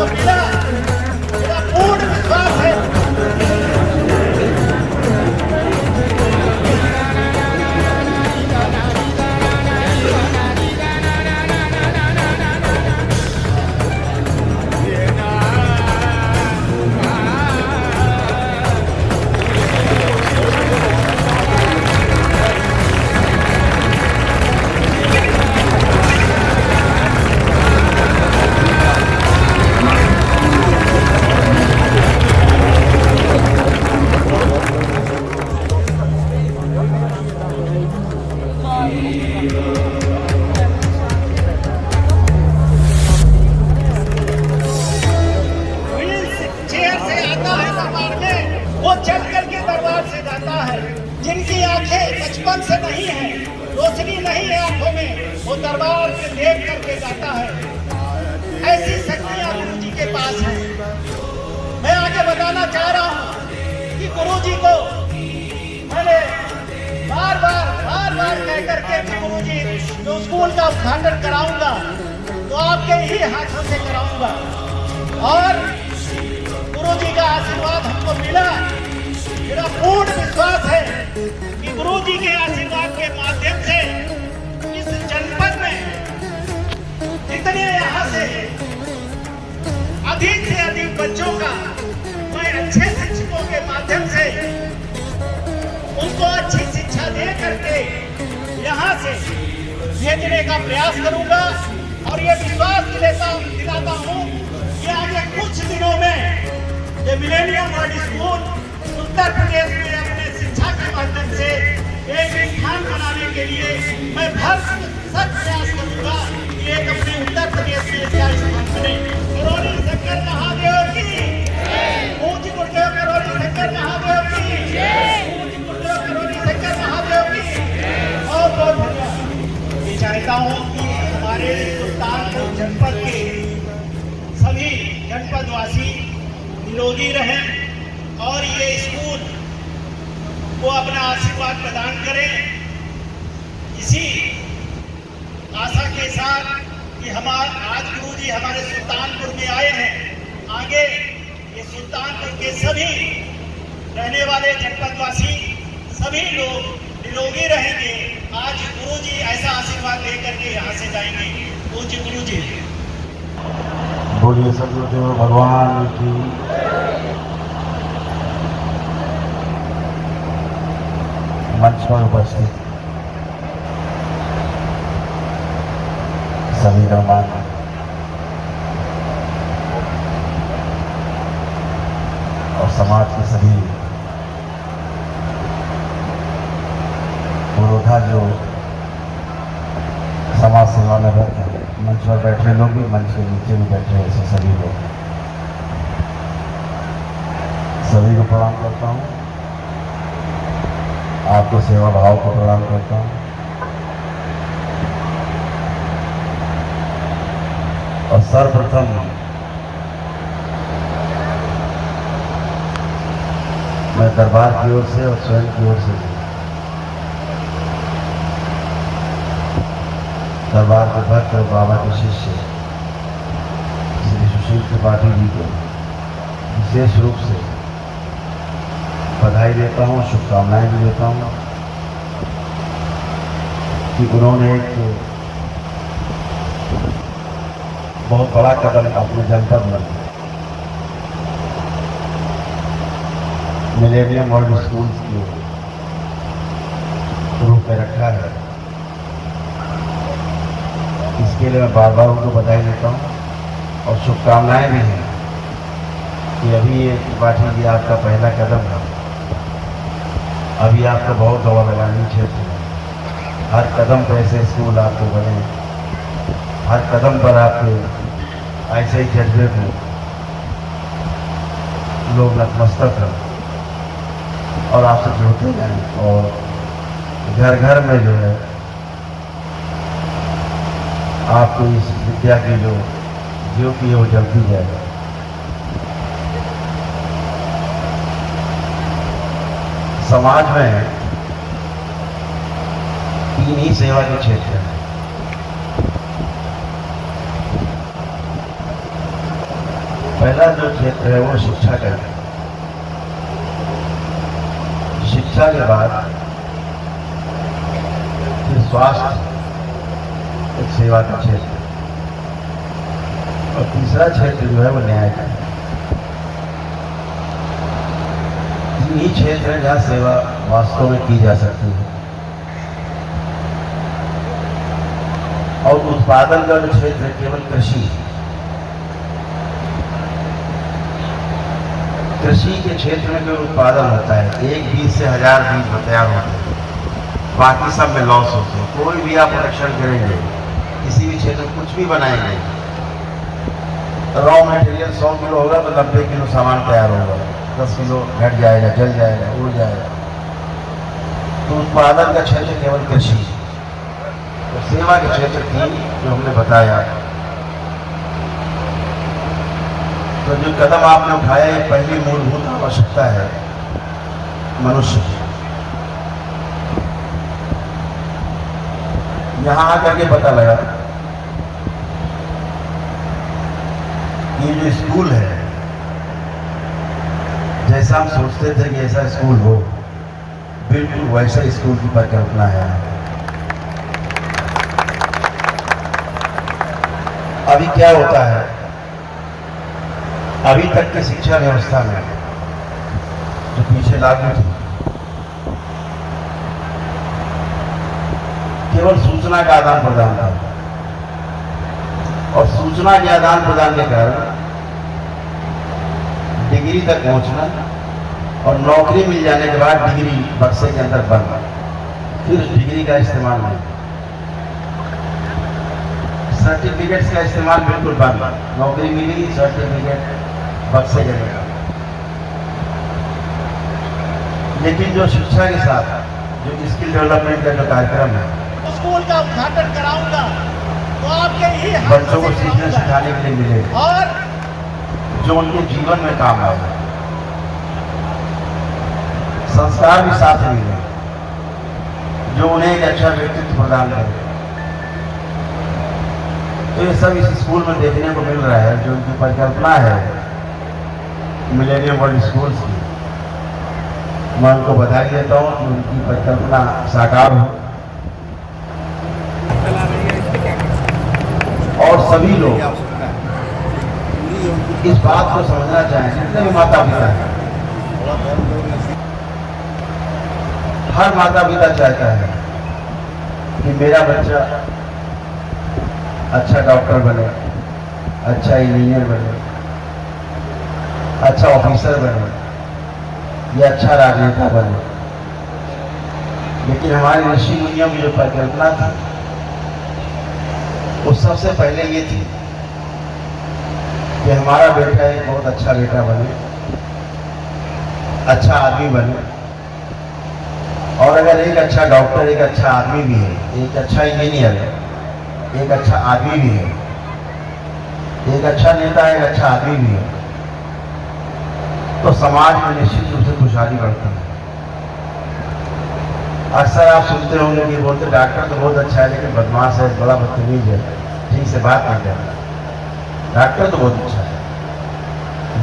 हमको मिला, मेरा पूर्ण विश्वास है। जिनकी आंखें बचपन से नहीं है, रोशनी नहीं है आंखों में, वो दरबार से देख करके जाता है। ऐसी शक्तियां गुरु जी के पास है। मैं आगे बताना चाह रहा हूँ कि गुरु जी को मैंने बार बार कह करके कि गुरु जी जो स्कूल का उद्घाटन कराऊंगा तो आपके ही हाथों से कराऊंगा, और गुरु जी का आशीर्वाद हमको मिला। मेरा पूर्ण विश्वास है कि गुरु जी के आशीर्वाद के माध्यम से इस जनपद में जितने यहाँ से अधिक बच्चों का मैं अच्छे शिक्षकों के माध्यम से उनको अच्छी शिक्षा दे करके यहाँ से भेजने का प्रयास करूंगा। और ये विश्वास दिलाता हूँ कि आगे कुछ दिनों में ये millennium world school Uttar Pradesh में अपने शिक्षा के माध्यम से एक स्थान बनाने के लिए मैं भरसक प्रयास करूंगा कि एक अपने उत्तर प्रदेश में इसका स्थान बने। करोली शंकर महादेव की ऊंची गुरुदेव, करोली शंकर महादेव की ऊंची गुरुदेव, करोली शंकर महादेव की बहुत धन्यवाद। मैं चाहता हूँ कि हमारे सुल्तानपुर जनपद के सभी जनपदवासी निरोगी रहें और ये स्कूल को अपना आशीर्वाद प्रदान करें। इसी आशा के साथ कि आज गुरु जी हमारे सुल्तानपुर में आए हैं, आगे ये सुल्तानपुर के सभी रहने वाले जनपदवासी सभी लोग निरोगी रहेंगे। आज गुरु जी ऐसा आशीर्वाद लेकर के यहाँ से जाएंगे। पूज्य गुरु जी बोलिए सदगुरुदेव भगवान की। मंच पर उपस्थित सभी गणमान्य और समाज के सभी पुरोधा जो समाज सेवा में रहते हैं, मंच पर बैठे लोग भी, मंच के नीचे भी बैठे ऐसे सभी लोग, सभी को प्रणाम करता हूँ। आपके सेवा भाव को प्रणाम करता हूँ और सर्वप्रथम मैं दरबार की ओर से और स्वयं की ओर से दरबार के भक्त और बाबा के शिष्य श्री सुशील त्रिपाठी जी को विशेष रूप से बधाई देता हूँ, शुभकामनाएं भी देता हूँ कि उन्होंने एक बहुत बड़ा कदम अपने जनपद में मिलेनियम वर्ल्ड स्कूल के रूप में रखा है। इसके लिए मैं बार बार उनको बधाई देता हूँ और शुभकामनाएं भी हैं कि अभी ये त्रिपाठी जी आपका पहला कदम है। अभी आपको बहुत दवा लगानी क्षेत्र है, हर कदम पर ऐसे स्कूल आपको बने, हर कदम पर आपके ऐसे ही जज्बे को लोग नतमस्तक हैं और आपसे जुड़ते हैं और घर घर में जो है आपको इस विद्या की जो ज्योति है वो जलती जाए। समाज में तीन ही सेवा के क्षेत्र हैं। पहला जो क्षेत्र है वो शिक्षा का है। शिक्षा के बाद फिर स्वास्थ्य, एक सेवा का क्षेत्र, और तीसरा क्षेत्र जो है वो न्याय का है। यही क्षेत्र है जहाँ सेवा वास्तव में की जा सकती है। और उत्पादन का जो क्षेत्र है केवल कृषि है। कृषि के क्षेत्र में जो उत्पादन होता है, एक बीज से 1000 बीज तैयार होते हैं, बाकी सब में लॉस होते हैं। कोई भी आप प्रोडक्शन करेंगे, किसी भी क्षेत्र में कुछ भी बनाएंगे, रॉ मटेरियल 100 किलो होगा तो 90 किलो सामान तैयार होगा, 10 किलो घट जाएगा, जल जाएगा, उड़ जाएगा। तो उत्पादन का क्षेत्र केवल कृषि, तो सेवा के क्षेत्र 3 जो हमने बताया। तो जो कदम आपने उठाया, ये पहली मूलभूत आवश्यकता है मनुष्य की। यहाँ आकर के पता लगा कि ये जो स्कूल है, जैसा हम सोचते थे कि ऐसा स्कूल हो, बिल्कुल वैसा स्कूल की परिकल्पना है। अभी क्या होता है, अभी तक की शिक्षा व्यवस्था में जो पीछे लागू थी, केवल सूचना का आदान प्रदान था, और सूचना के आदान प्रदान के कारण डिग्री तक पहुंचना, और नौकरी मिल जाने के बाद डिग्री बक्से के अंदर बंद, फिर उस डिग्री का इस्तेमाल नहीं, सर्टिफिकेट्स का इस्तेमाल बिल्कुल बंद। नौकरी मिली, सर्टिफिकेट बक्से के अंदर। लेकिन जो शिक्षा के साथ जो स्किल डेवलपमेंट का जो कार्यक्रम है, स्कूल का उद्घाटन कराऊंगा तो आपके ही हाथ बच्चों को से सीखने कराऊंगा। सिखाने के लिए मिले, और जो उनके जीवन में काम आए, संस्कार भी साथ मिले, जो उन्हें एक अच्छा व्यक्तित्व प्रदान करे। तो ये सब इस स्कूल में देखने को मिल रहा है। जो उनकी परिकल्पना है मिलेनियम वर्ल्ड स्कूल्स की, मैं उनको बधाई देता हूँ कि उनकी परिकल्पना साकार हो, और सभी लोग इस बात को समझना चाहें, जितने भी माता पिता हैं। हर माता पिता चाहता है कि मेरा बच्चा अच्छा डॉक्टर बने, अच्छा इंजीनियर बने, अच्छा ऑफिसर बने, या अच्छा राजनेता बने। लेकिन हमारे ऋषि मुनियों की जो परिकल्पना थी, वो सबसे पहले ये थी कि हमारा बेटा एक बहुत अच्छा बेटा बने, अच्छा आदमी बने, और अगर एक अच्छा डॉक्टर, एक अच्छा आदमी भी है, एक अच्छा इंजीनियर है, एक अच्छा आदमी भी है, एक अच्छा नेता है, एक अच्छा आदमी भी है, तो समाज में निश्चित रूप से खुशहाली बढ़ती है। अक्सर आप सुनते होंगे कि बोलते डॉक्टर तो बहुत अच्छा है लेकिन बदमाश है, बड़ा बदतमीज है, ठीक से बात नहीं करता। डॉक्टर तो बहुत अच्छा है।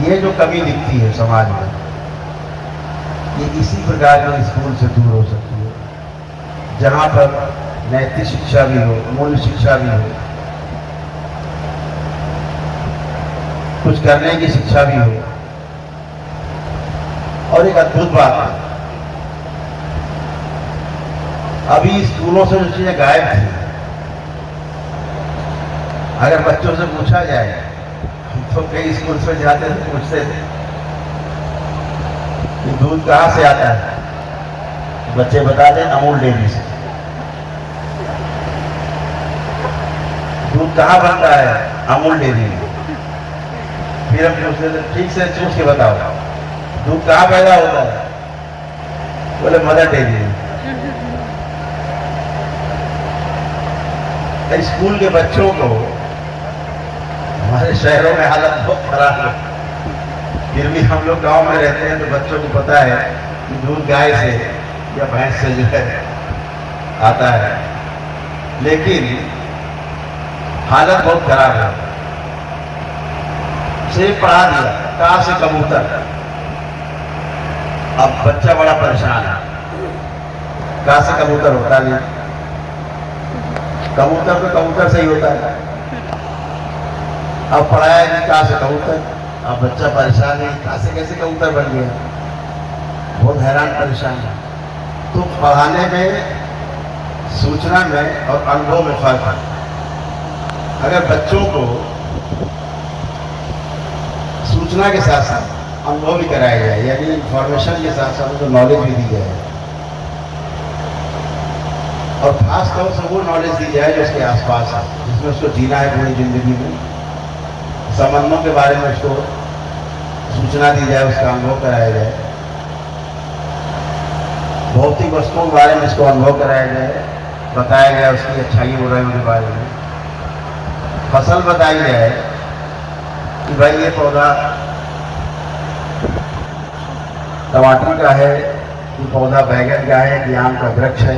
ये जो कमी दिखती है समाज में, ये इसी प्रकार के स्कूल से दूर हो सकती है, जहाँ पर नैतिक शिक्षा भी हो, मूल्य शिक्षा भी हो, कुछ करने की शिक्षा भी हो। और एक अद्भुत बात है, अभी स्कूलों से जो चीजें गायब थी, अगर बच्चों से पूछा जाए, तो कई स्कूल से जाते थे, पूछते थे कि दूध कहाँ से आता है, बच्चे बता दें अमूल डेयरी से। दूध कहाँ बनता है, अमूल डेयरी में। फिर हम पूछते थे ठीक से सोच के बताओ दूध कहाँ पैदा होता है, बोले मदर डेयरी में। स्कूल के बच्चों को हमारे शहरों में हालत बहुत खराब है, फिर भी हम लोग गांव में रहते हैं तो बच्चों को पता है कि दूध गाय से या भैंस से जो है आता है, लेकिन हालत बहुत खराब है। से पढ़ा दिया का से कबूतर। अब बच्चा बड़ा परेशान है, का से कबूतर होता नहीं, कबूतर तो कबूतर से ही होता है। अब पढ़ाया कि का से कबूतर, अब बच्चा परेशान है, का से कैसे कबूतर बन गया, बहुत हैरान परेशान है। तो पढ़ाने में, सूचना में और अनुभव में फर्क है। अगर बच्चों को सूचना के साथ साथ अनुभव भी कराया जाए, यानी इंफॉर्मेशन के साथ साथ उनको नॉलेज भी दी जाए, और खास तौर से वो नॉलेज दी जाए जो उसके आसपास है, जिसमें उसको जीना है पूरी जिंदगी में, संबंधों के बारे में उसको सूचना दी जाए, उसका अनुभव कराया जाए, भौतिक वस्तुओं के बारे में इसको अनुभव कराया जाए, बताया जाए उसकी अच्छाई बुराइयों के बारे में, फसल बताई जाए कि भाई ये पौधा टमाटर का है, ये पौधा बैगन का है, कि आम का वृक्ष है।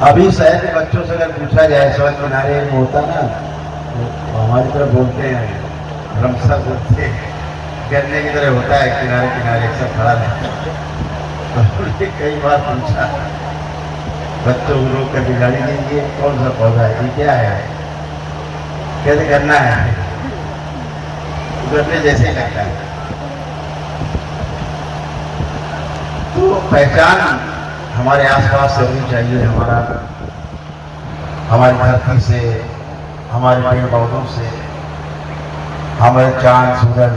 अभी शहर के बच्चों से अगर पूछा जाए, सड़क किनारे में होता ना, तो हमारी तरफ बोलते हैं रमसा बोलते हैं, गन्ने की तरह होता है, किनारे किनारे अक्सर खड़ा रहता है। कई बार पूछा बच्चों को रोक कर गाड़ी लीजिए, कौन सा पौधा है, ये क्या है, कैसे करना है, गन्ने जैसे ही लगता है। तो पहचान हमारे आसपास से होनी चाहिए, हमारी धरती से, हमारे पेड़ पौधों से, हमारे चांद सूरज,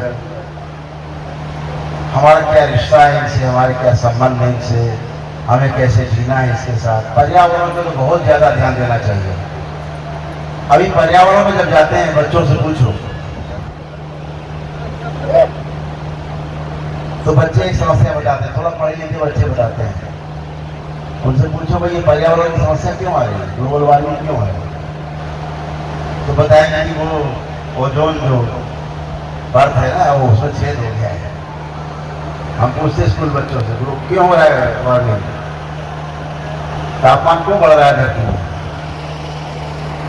हमारा क्या रिश्ता है इनसे, हमारे क्या संबंध है इनसे, हमें कैसे जीना है इसके साथ। पर्यावरण पे तो बहुत ज्यादा ध्यान देना चाहिए। अभी पर्यावरण में जब जाते हैं, बच्चों से पूछो तो बच्चे एक समस्या बताते हैं, थोड़ा पढ़े लिखे बच्चे बताते हैं, उनसे पूछो भाई ये पर्यावरण की समस्या क्यों आ रही है, ग्लोबल वार्मिंग क्यों है, तो बताएंगे कि वो ओजोन जो परत है ना, वो उसमें छेद हो गया है। हम पूछते स्कूल बच्चों से क्यों हो रहा है वार्मिंग, तापमान क्यों बढ़ रहा है धरती में,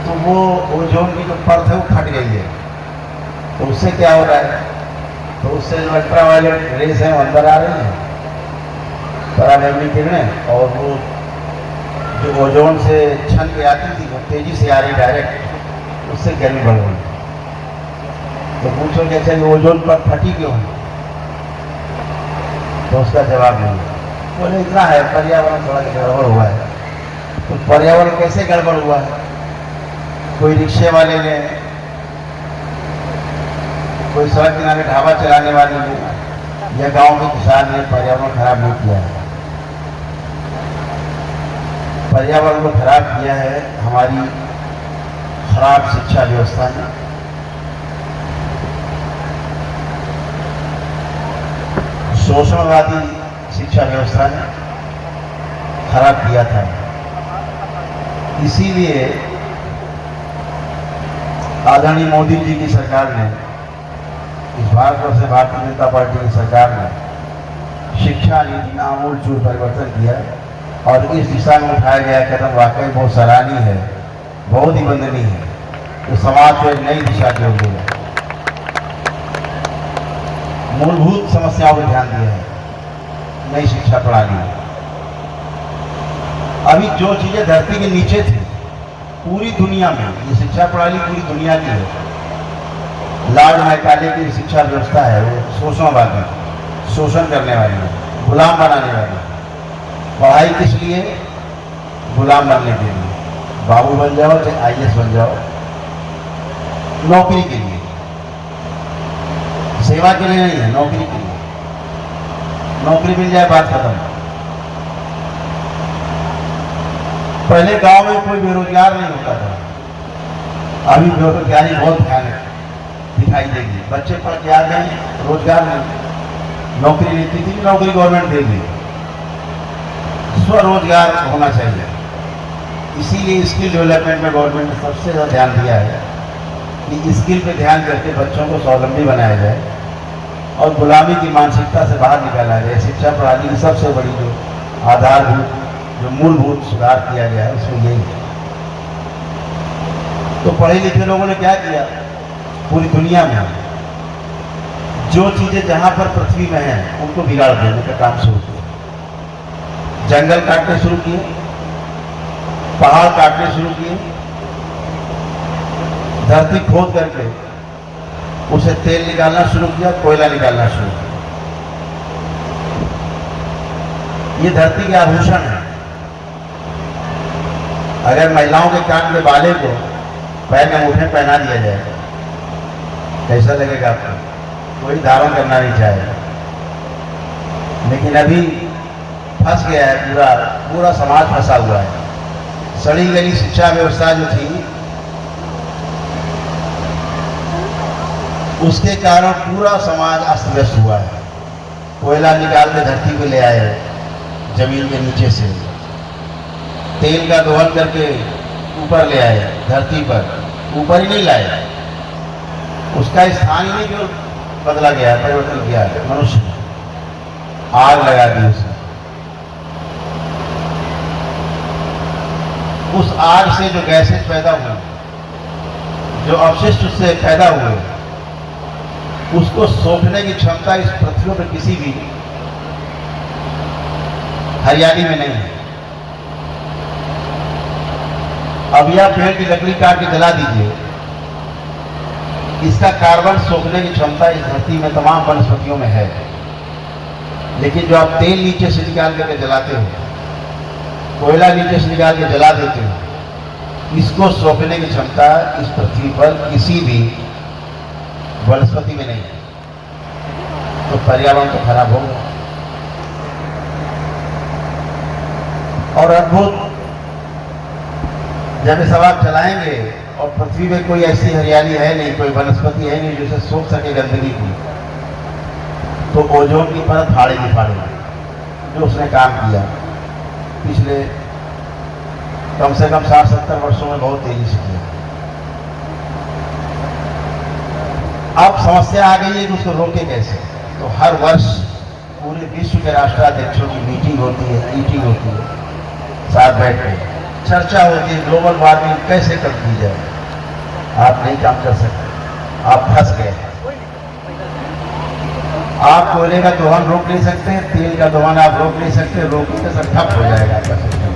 तो वो ओजोन की जो परत है वो फट गई है, तो उससे क्या हो रहा है, तो उससे जो अल्ट्रावायलेट रेस है वो अंदर आ रही है, पराबैंगनी किरणें, और वो जो ओजोन से छन के आती थी वो तेजी से आ रही डायरेक्ट, उससे गर्मी बढ़ रही। तो पूछो कि अच्छा ये ओजोन पर फटी क्यों है, तो उसका जवाब नहीं है, बोले इतना है पर्यावरण थोड़ा गड़बड़ हुआ है। तो पर्यावरण कैसे गड़बड़ हुआ है, कोई रिक्शे वाले ने, कोई सड़क किनारे ढाबा चलाने वाले ने, या गांव के किसान ने पर्यावरण खराब नहीं किया है। पर्यावरण को खराब किया है हमारी खराब शिक्षा व्यवस्था ने, शोषणवादी शिक्षा व्यवस्था ने खराब किया था। इसीलिए आदरणीय मोदी जी की सरकार ने, इस भारतवर्ष से भारतीय जनता पार्टी की सरकार ने शिक्षा नीति में आमूलचूल परिवर्तन किया, और इस दिशा में उठाया गया कदम वाकई बहुत सराहनीय है, बहुत ही वंदनीय है, जो समाज को एक नई दिशा की ओर ले गया। मूलभूत समस्याओं पर ध्यान दिया है नई शिक्षा प्रणाली। अभी जो चीजें धरती के नीचे थी पूरी दुनिया में, ये शिक्षा प्रणाली पूरी दुनिया की है। लॉर्ड मैकाले की शिक्षा व्यवस्था है वो शोषणवादी, शोषण करने वाली, गुलाम बनाने वाली। पढ़ाई किस लिए, गुलाम बनने के लिए, बाबू बन जाओ चाहे IAS बन जाओ, नौकरी के लिए, सेवा के लिए नहीं है, नौकरी के लिए। नौकरी मिल जाए बात खत्म। पहले गांव में कोई बेरोजगार नहीं होता था, अभी बेरोजगारी बहुत भयानक दिखाई देगी। बच्चे पढ़ के आ गए, रोजगार नहीं, नौकरी नहीं थी, नौकरी गवर्नमेंट देगी। स्वरोजगार होना चाहिए, इसीलिए स्किल डेवलपमेंट में गवर्नमेंट ने सबसे ज़्यादा ध्यान दिया है कि स्किल पे ध्यान करके बच्चों को स्वावलंबी बनाया जाए और गुलामी की मानसिकता से बाहर निकाला जाए। शिक्षा प्रणाली की सबसे बड़ी जो आधारभूत, जो मूलभूत सुधार किया गया है उसमें यही है। तो पढ़े लिखे लोगों ने क्या किया, पूरी दुनिया में जो चीजें जहां पर पृथ्वी में हैं उनको बिगाड़ देने का काम शुरू किया। जंगल काटने शुरू किए, पहाड़ काटने शुरू किए, धरती खोद करके उसे तेल निकालना शुरू किया, कोयला निकालना शुरू किया। ये धरती के आभूषण है। अगर महिलाओं के कान के बाले को पैर में अंगूठे पहना दिया जाए कैसा लगेगा आपको? कोई धारण करना नहीं चाहेगा। लेकिन अभी फंस गया है, पूरा समाज फंसा हुआ है। सड़ी गली शिक्षा व्यवस्था जो थी उसके कारण पूरा समाज अस्त व्यस्त हुआ है। कोयला निकाल के धरती पे ले आए, जमीन के नीचे से तेल का दोहन करके ऊपर ले आए, धरती पर ऊपर ही नहीं लाए, उसका स्थान ही नहीं जो बदला गया, परिवर्तन किया मनुष्य ने, आग लगा दी उसने। उस आग से जो गैसेज पैदा हुए, जो अवशिष्ट उससे पैदा हुए, उसको सोखने की क्षमता इस पृथ्वी पर किसी भी हरियाली में नहीं है। अब यह पेड़ की लकड़ी काट के जला दीजिए, इसका कार्बन सोखने की क्षमता इस धरती में तमाम वनस्पतियों में है। लेकिन जो आप तेल नीचे से निकाल करके जलाते हो, कोयला नीचे से निकाल के जला देते हो, इसको सोखने की क्षमता इस पृथ्वी पर किसी भी वनस्पति में नहीं है। तो पर्यावरण तो खराब होगा। और अद्भुत जब ये सब आप चलाएंगे और पृथ्वी में कोई ऐसी हरियाली है नहीं, कोई वनस्पति है नहीं जिसे सोख सके गंदगी की, तो ओजोन की परत फाड़ेगी जो उसने काम किया पिछले कम से कम 60-70 वर्षों में बहुत तेजी से किया। अब समस्या आ गई है कि उसको रोके कैसे। तो हर वर्ष पूरे विश्व के राष्ट्राध्यक्षों की मीटिंग होती है, मीटिंग होती है, साथ बैठ के चर्चा होती है, ग्लोबल वार्मिंग कैसे कम की जाए। आप नहीं काम कर सकते, आप फंस गए। आप कोयले का दोहन रोक नहीं सकते, तेल का दोहन आप रोक नहीं सकते, रोकने से सब ठप हो जाएगा आपका सिस्टम।